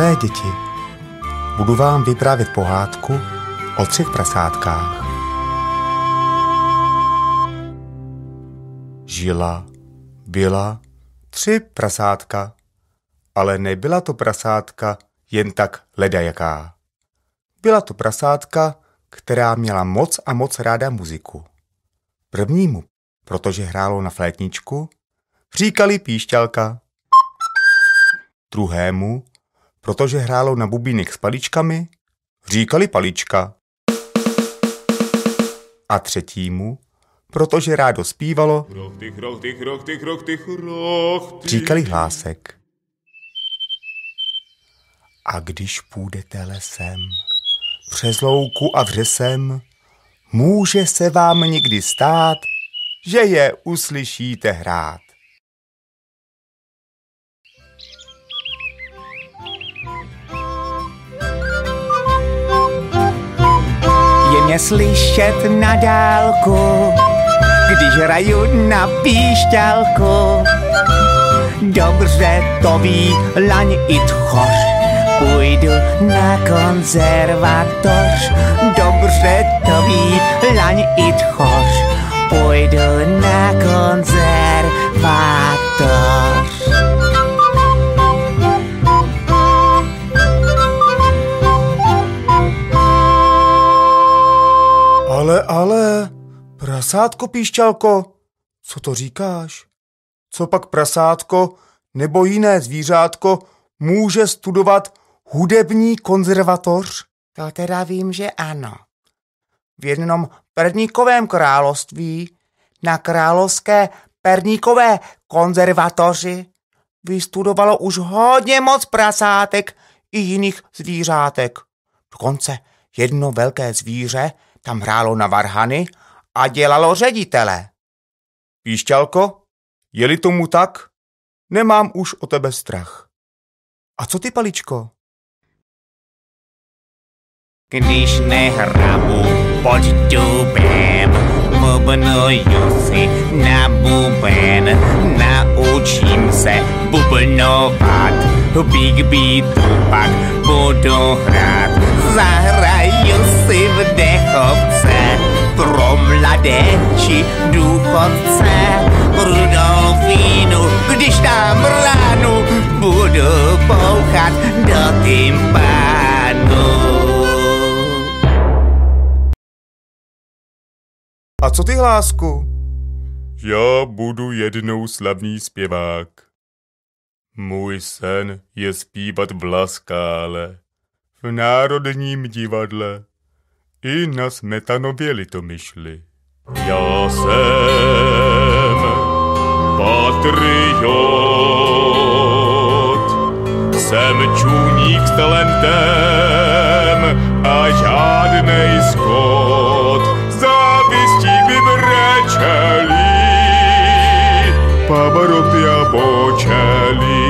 Milé děti, budu vám vyprávět pohádku o 3 prasátkách. Byla 3 prasátka, ale nebyla to prasátka jen tak ledajaká. Byla to prasátka, která měla moc a moc ráda muziku. Prvnímu, protože hrálo na flétničku, říkali píšťalka. Druhému, protože hrálo na bubínek s paličkami, říkali palička. A třetímu, protože rádo zpívalo, říkali hlásek. A když půjdete lesem, přes louku a vřesem, může se vám někdy stát, že je uslyšíte hrát. Je mě slyšet na dálku, když hraju na píšťalku. Dobře to ví laň i tchoř, půjdu na konzervatoř. Dobře to ví laň i tchoř, půjdu na konzervatoř. Ale, prasátko píšťalko, co to říkáš? Co pak prasátko nebo jiné zvířátko může studovat hudební konzervatoř? To teda vím, že ano. V jednom perníkovém království na královské perníkové konzervatoři vystudovalo už hodně moc prasátek i jiných zvířátek. Dokonce jedno velké zvíře tam hrálo na varhany a dělalo ředitele. Píšťalko, je-li tomu tak, nemám už o tebe strach. A co ty, paličko? Když nehrabu pod dubem, bubnuju si na buben, naučím se bubnovat, big pak budu hrát. Zahraju si v dechovce pro mladé či důchodce. Rudolfínu, když tam ránu, budu bouchat do tympánu. A co ty, hlásku? Já budu jednou slavný zpěvák. Můj sen je zpívat v Laskále, v Národním divadle i na Smetanově Litomyšli. Já jsem patriot, jsem čůník s talentem a žádnej skot. Závistí vybrečelí, pavaroty a bočelí.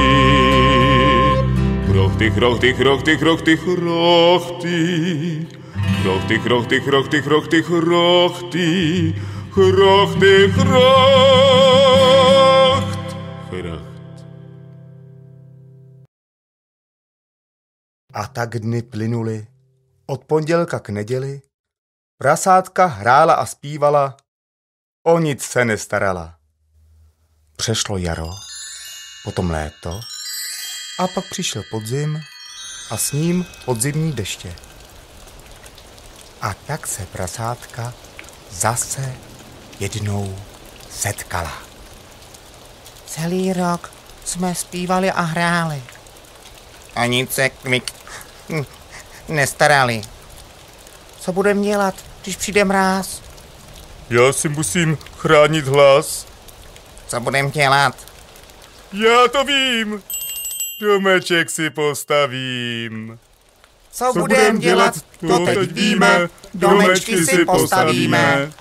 Chrochty, chrochty, chrochty, chrochty, chrochty. Chrochty, chrochty, chrochty, chrochty, chrochty. Chrochty, chrocht. Chrocht. A tak dny plynuly. Od pondělka k neděli. Prasátka hrála a zpívala, o nic se nestarala. Přešlo jaro, potom léto a pak přišel podzim a s ním podzimní deště. A tak se prasátka zase jednou setkala. Celý rok jsme zpívali a hráli. A nic se nestarali. Co budeme dělat, když přijde mráz? Já si musím chránit hlas. Co budeme dělat? Já to vím. Domeček si postavím. Co budeme dělat, to teď víme. Domečky si postavíme.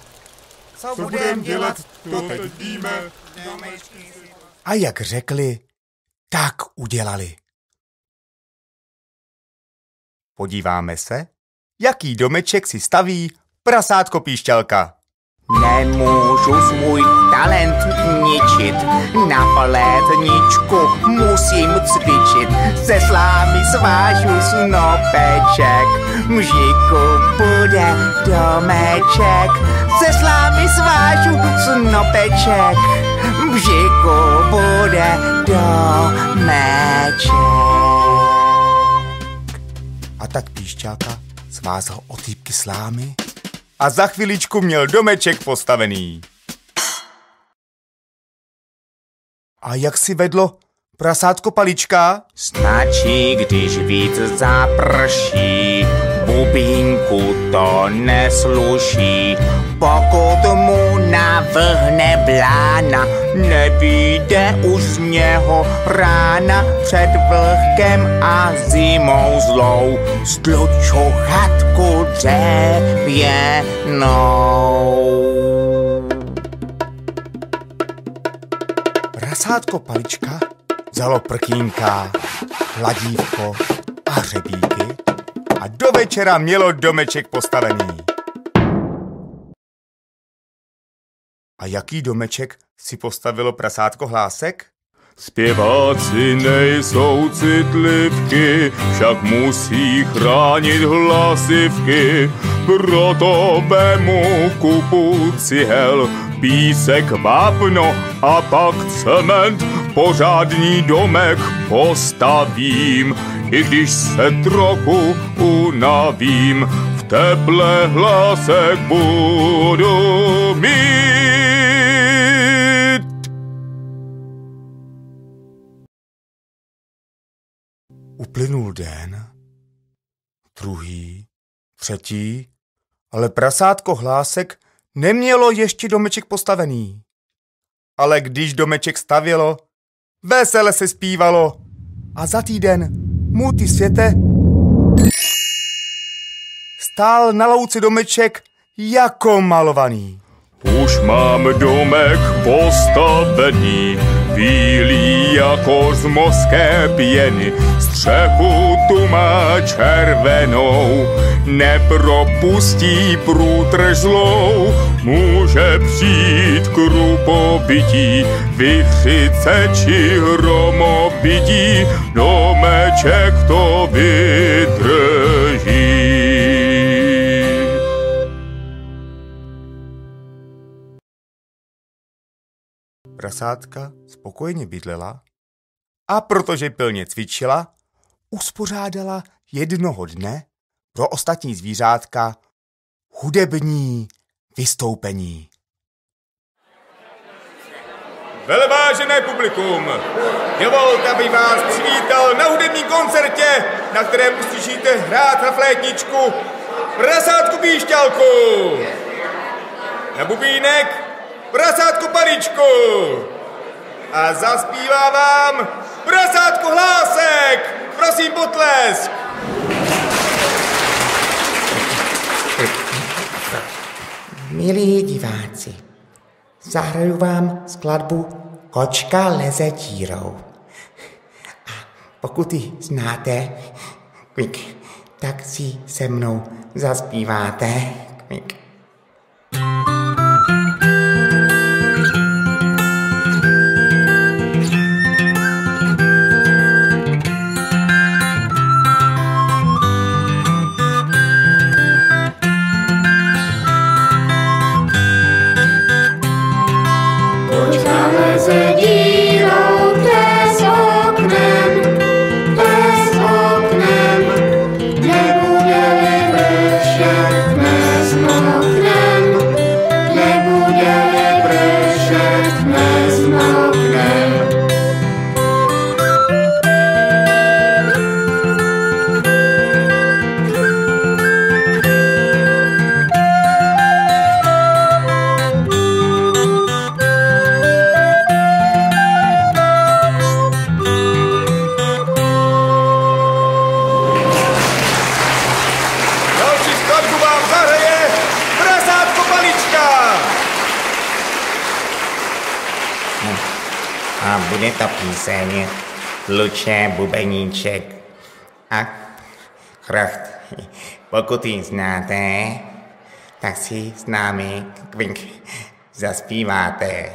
Co budeme dělat, to teď víme. A jak řekli, tak udělali. Podíváme se, jaký domeček si staví prasátko píšťalka. Nemůžu svůj talent ničit, na polétničku musím cvičit. Se slámy svážu snopeček, v žiku bude domeček. Se slámy svážu snopeček, v žiku bude domeček. A tak píšťálka svázal otýpky slámy a za chviličku měl domeček postavený. A jak si vedlo prasátko Palička? Stačí, když víc zaprší, bubínku to nesluší. Pokud mu navrhne blána, nevyjde už z něho rána. Před vlhkem a zimou zlou stluču chatku dřevěnou. Prasátko Palička vzalo prkínka, hladívko a hřebíky a do večera mělo domeček postavený. A jaký domeček si postavilo prasátko Hlásek? Zpěváci nejsou citlivky, však musí chránit hlasivky. Proto vemu kupu cihel, písek, vápno a pak cement. Pořádný domek postavím, i když se trochu unavím. V teple Hlásek budu mít. Uplynul den, druhý, třetí, ale prasátko Hlásek nemělo ještě domeček postavený. Ale když domeček stavělo, vesele se zpívalo a za týden mu ty světe stál na louce domeček jako malovaný. Už mám domek postavený, bílý jako z mořské pěny. Střechu tu má červenou, nepropustí průtrž zlou. Může přijít krupobytí, vichřice či hromobytí, domeček to vydrží. Prasátka spokojeně bydlela a protože pilně cvičila, uspořádala jednoho dne pro ostatní zvířátka hudební vystoupení. Velvážené publikum, dovolte, abych vás přivítal na hudebním koncertě, na kterém uslyšíte hrát na flétničku prasátku Píšťalku, na bubínek prasátku Paličku a zaspívá vám prasátko Hlásek. Prosím potlesk. Milí diváci, zahraju vám skladbu Kočka leze dírou. A pokud ji znáte, tak si se mnou zaspíváte. A bude to píseň Luče bubeníček a chracht. Pokud ji znáte, Tak si s námi kvink zaspíváte.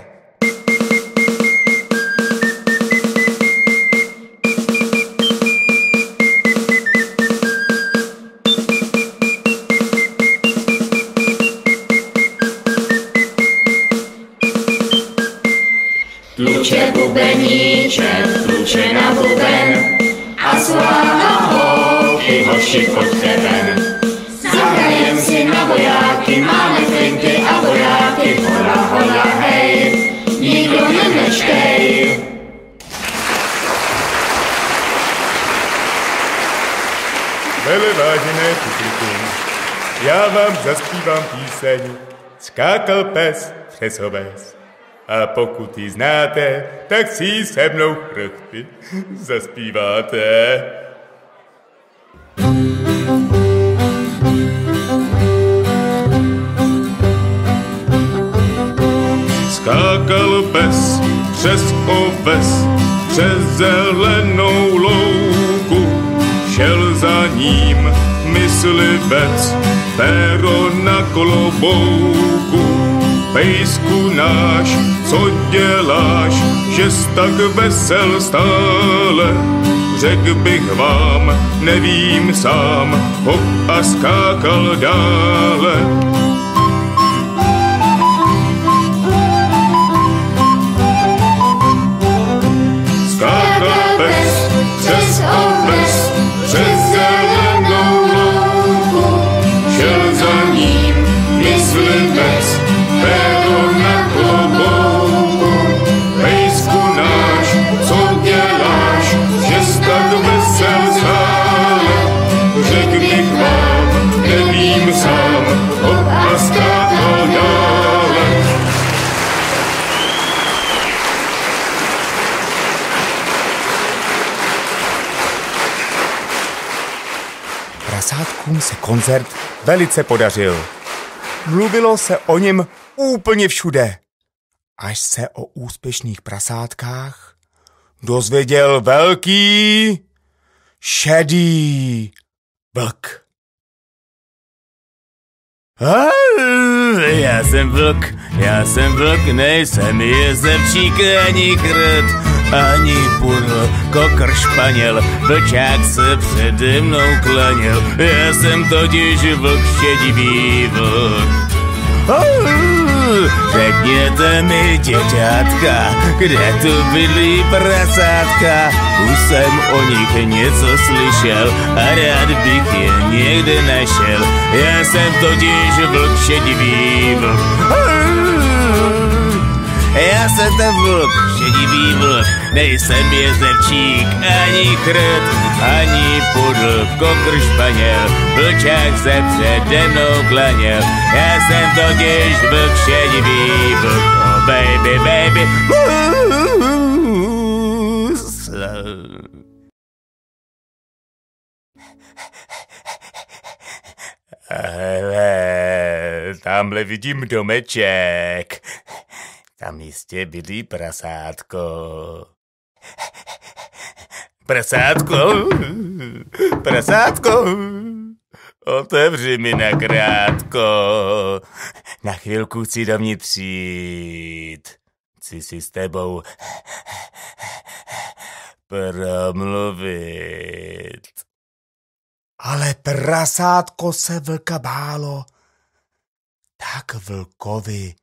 Tluče bubeníček, tluče na buben a sláha holky, hoši, pojďte ven. Zahrajem si na vojáky, máme flinty a vojáky, hola, hola, hej, nikdo nemečkej. Vele vážené publikum, já vám zaspívám píseň Skákal pes přes oves. A pokud ji znáte, tak si ji se mnou chrbty zaspíváte. Skákal pes přes oves, přes zelenou louku, šel za ním myslivec, péro na klobouku. Pejsku náš, co děláš, že jsi tak vesel stále? Řekl bych vám, nevím sám, hop a skákal dále. Skákal pes přes oves, přes zelenou louku, šel za ním myslivec, péro na klobouku. Pejsku náš, co děláš, že jsi tak vesel stále? Řekl bych vám, nevím sám, hop a skákal dále. Prasátkům se koncert velice podařil. Mluvilo se o něm úplně všude. Až se o úspěšných prasátkách dozvěděl velký šedý vlk. Já jsem vlk, nejsem jezevčík ani kret, ani pudl, kokr španěl, vlčák se přede mnou klaněl, já jsem totiž vlk, šedivý vlk. Řekněte mi, děťátka, kde tu bydlí prasátka, už jsem o nich něco slyšel a rád bych je někde našel, já jsem totiž vlk, šedivý vlk. Já jsem ten vlk, šedivý vlk, nejsem jezevčík, ani chrot, ani pudl, kokr španěl, vlčák se přede mnou klaněl, já jsem totiž vlk, šedivý vlk, oh baby, baby, Tamhle vidím domeček. Tam jistě bydlí prasátko. Prasátko, otevři mi nakrátko. Na chvilku chci dovnitř jít. Chci si s tebou promluvit. Ale prasátko se vlka bálo, tak vlkovi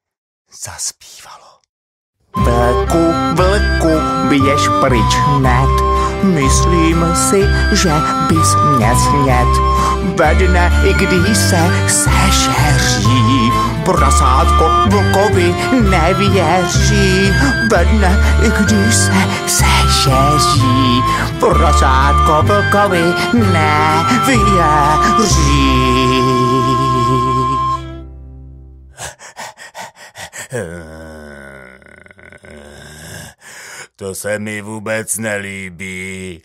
zaspívalo. Vlku, vlku, běž pryč hned, myslím si, že bys mě snět. Ve dne, i když se sešeří, prasátko vlkovi nevěří. Ve dne, i když se sešeří, prasátko vlkovi nevěří. To se mi vůbec nelíbí,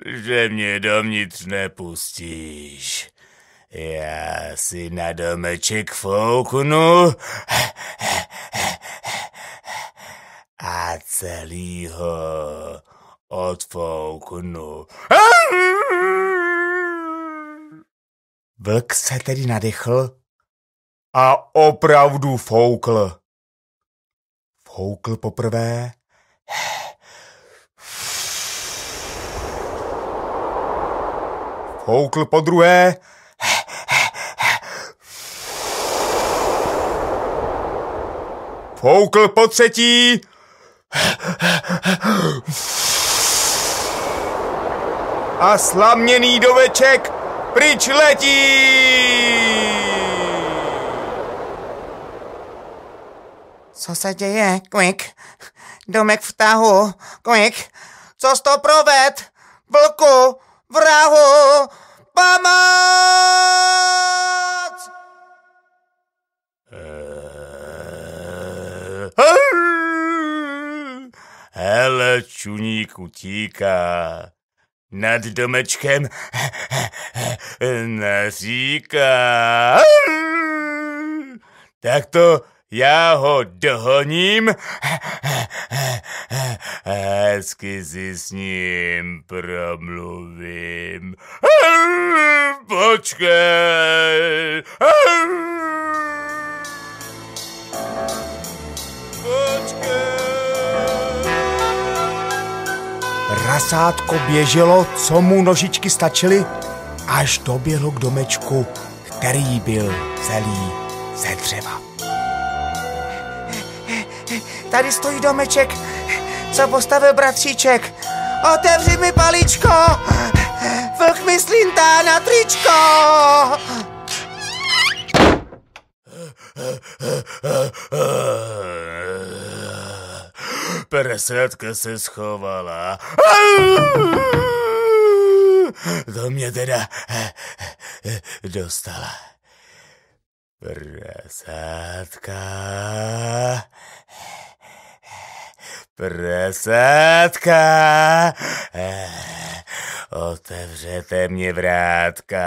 že mě dovnitř nepustíš. Já si na domeček fouknu a celýho odfouknu. Vlk se tedy nadechl a opravdu foukl. Foukl poprvé, foukl podruhé, foukl potřetí, a slaměný domeček pryč letí! Co se děje, Quick? Domek v tahu, Quick. Co jsi to proved? Vlku, vrahu, pomoc! Hele, čuník utíká. Nad domečkem naříká. Tak to já ho dohoním. Hezky si s ním promluvím. Počkej. Prasátko běželo, co mu nožičky stačily, až doběhlo k domečku, který byl celý ze dřeva. Tady stojí domeček, co postavil bratříček. Otevři mi paličko, vlk mi slintá na tričko. Prasátka se schovala. To mě teda dostala. Prasátka, otevřete mě vrátka.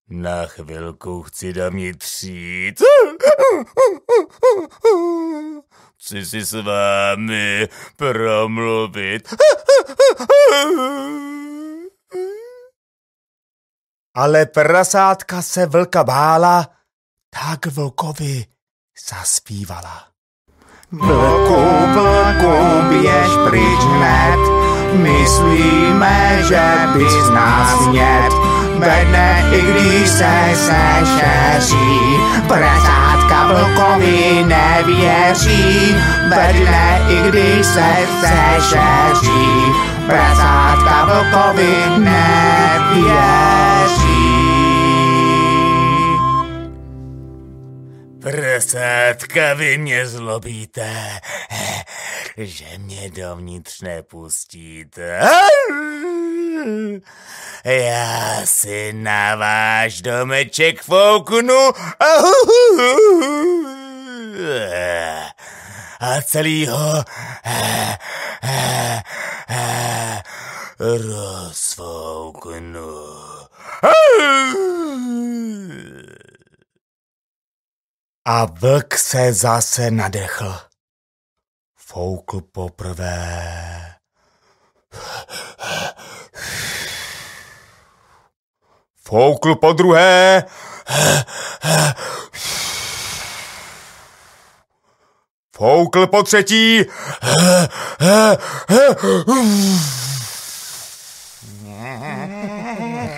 Na chvilku chci dovnitř jít. Chci si s vámi promluvit. Ale prasátka se vlka bála, tak vlkovi zaspívala. Vlku, vlku, běž pryč hned, myslíme, že bys nás mět. Ve dne, i když se šeří, prasátka vlkovi nevěří. Ve dne, i když se šeří, prasátka vlkovi nevěří. Prasátka, vy mě zlobíte, že mě dovnitř nepustíte. Já si na váš domeček fouknu a celýho rozfouknu. A vlk se zase nadechl. Foukl poprvé. Foukl podruhé. Foukl potřetí.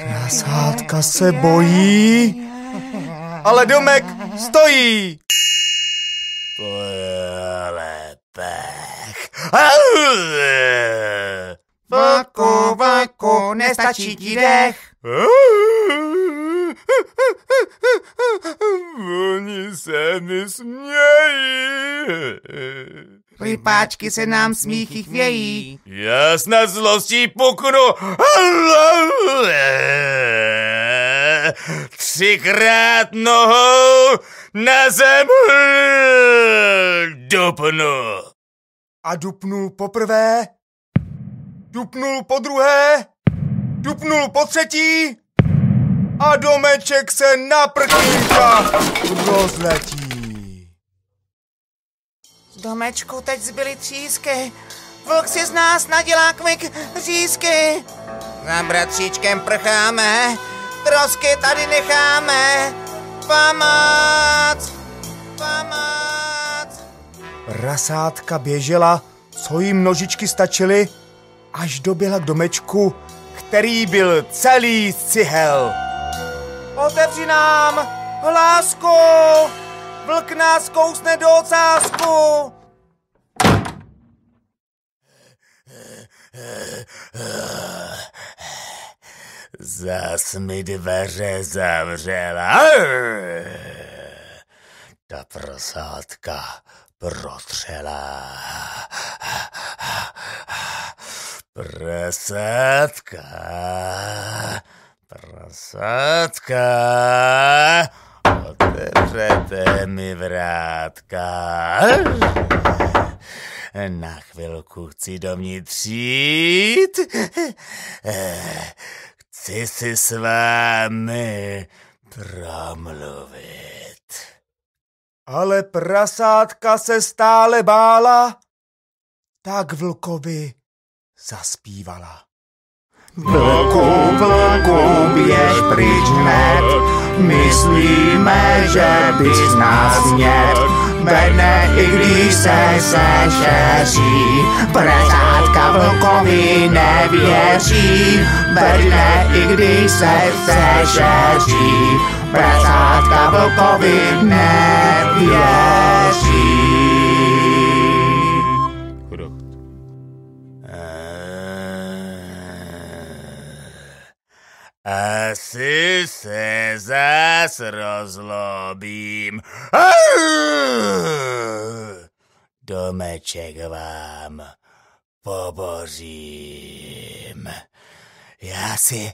Prasátka se bojí, ale domek stojí. To je ale pech. Vlku, vlku, nestačí ti dech. Oni se mi smějí. Rypáčky se nám smíchy chvějí. Já snad zlostí puknu. 3krát nohou na zem dupnu. A dupnul poprvé, dupnul podruhé, dupnul potřetí a domeček se na prkínka rozletí. Z domečku teď zbyly třísky. Vlk si z nás nadělá Quick řízky. Za bratříčkem prcháme, trosky tady necháme. Pomoc! Pomoc! Prasátka běžela, co jí nožičky stačily, až doběhla k domečku, který byl celý z cihel. Otevři nám! Hlásku! Vlk nás kousne do ocásku! Zas mi dveře zavřela. Ta prasátka protřela. Prasátka, otevřete mi vrátka. Na chvilku chci dovnitř jít. Chci si s vámi promluvit. Ale prasátka se stále bála, tak vlkovi zaspívala. Vlku, běž pryč hned, myslíme, že bys nás měl. Vene, i když se sešeří, prasátka vlkovi nevěří. Vene, i když se sešeří, prasátka vlkovi nevěří. Asi se zas rozlobím. Domeček vám pobořím. Já si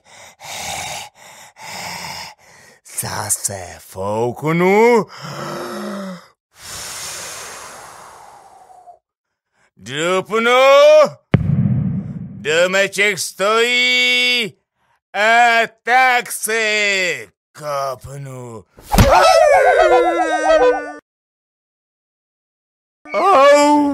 zase fouknu. Dupnu. Domeček stojí. A tak si kopnu. Au,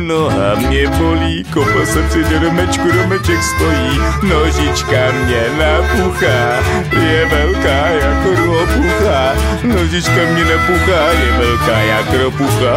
noha mě bolí, kopa se při domečku, domeček stojí, nožička mě napuchá, je velká jako ropucha, nožička mě napuchá, je velká jako ropucha.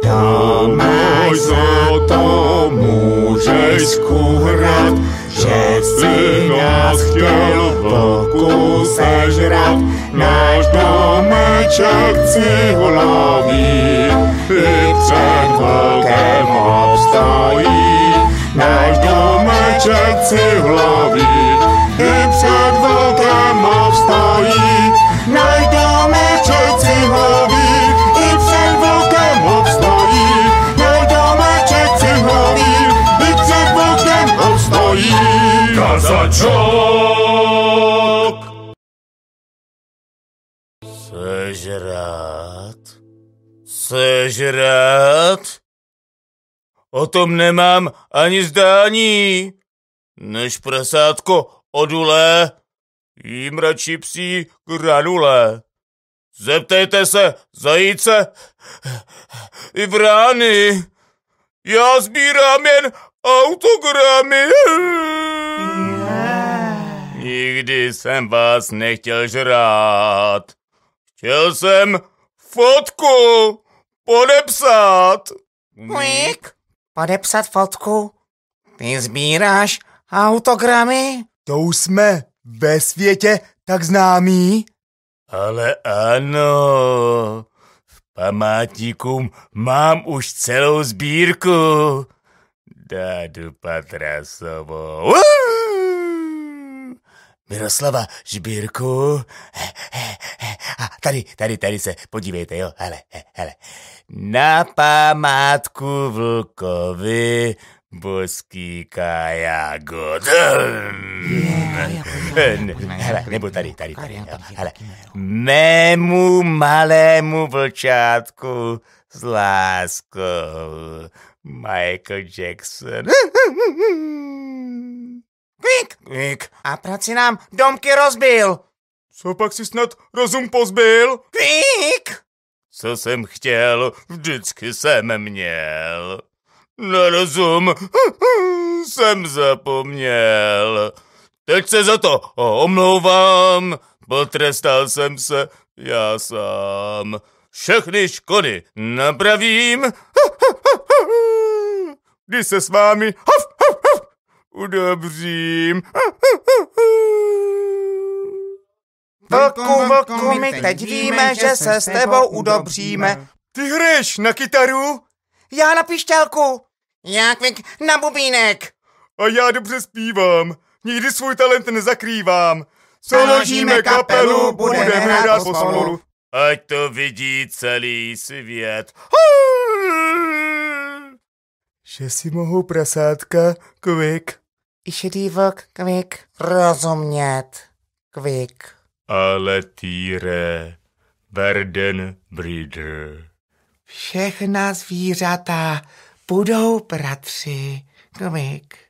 Tomáš, za to můžeš skuhrat, že si nás chtěl vlku sežrat. Náš domeček cihlový i před vlkem obstojí. Náš domeček cihlový i před vlkem obstojí. Náš domeček cihlový i před vlkem obstojí. Náš domeček cihlový i před vlkem obstojí. Kazačok! Sežrat? O tom nemám ani zdání. Než prasátko odule, jím radši psí granule. Zeptejte se zajíce i vrány. Já sbírám jen autogramy. Nikdy jsem vás nechtěl žrát. Chtěl jsem fotku podepsat. Uik, podepsat fotku? Ty sbíráš autogramy? To už jsme ve světě tak známí. Ale ano, v památníku mám už celou sbírku. Dádu Patrasovou. Miroslava Žbírku. A tady se podívejte, jo, hele. Na památku vlkovi boskýká jagod. Hele, nebo tady, hele. Mému malému vlčátku s láskou. Michael Jackson. Kvík. A proč si nám domky rozbil? Co pak si snad rozum pozbyl? Kvík. Co jsem chtěl, vždycky jsem měl. Na rozum jsem zapomněl. Teď se za to omlouvám, potrestal jsem se já sám. Všechny škody napravím, když se s vámi udobřím. Vlku, my teď víme, že se s tebou udobříme. Ty hraješ na kytaru Já na pišťalku. Já Kvik na bubínek. a já dobře zpívám. Nikdy svůj talent nezakrývám. Založíme kapelu, budeme hrát pospolu. Ať to vidí celý svět. Že si mohou prasátka, Kvik. I šedý vlk, Kvik. Rozumět, Kvik. Ale týre, Verden Breeder. Všechna zvířata budou bratři, Kvik.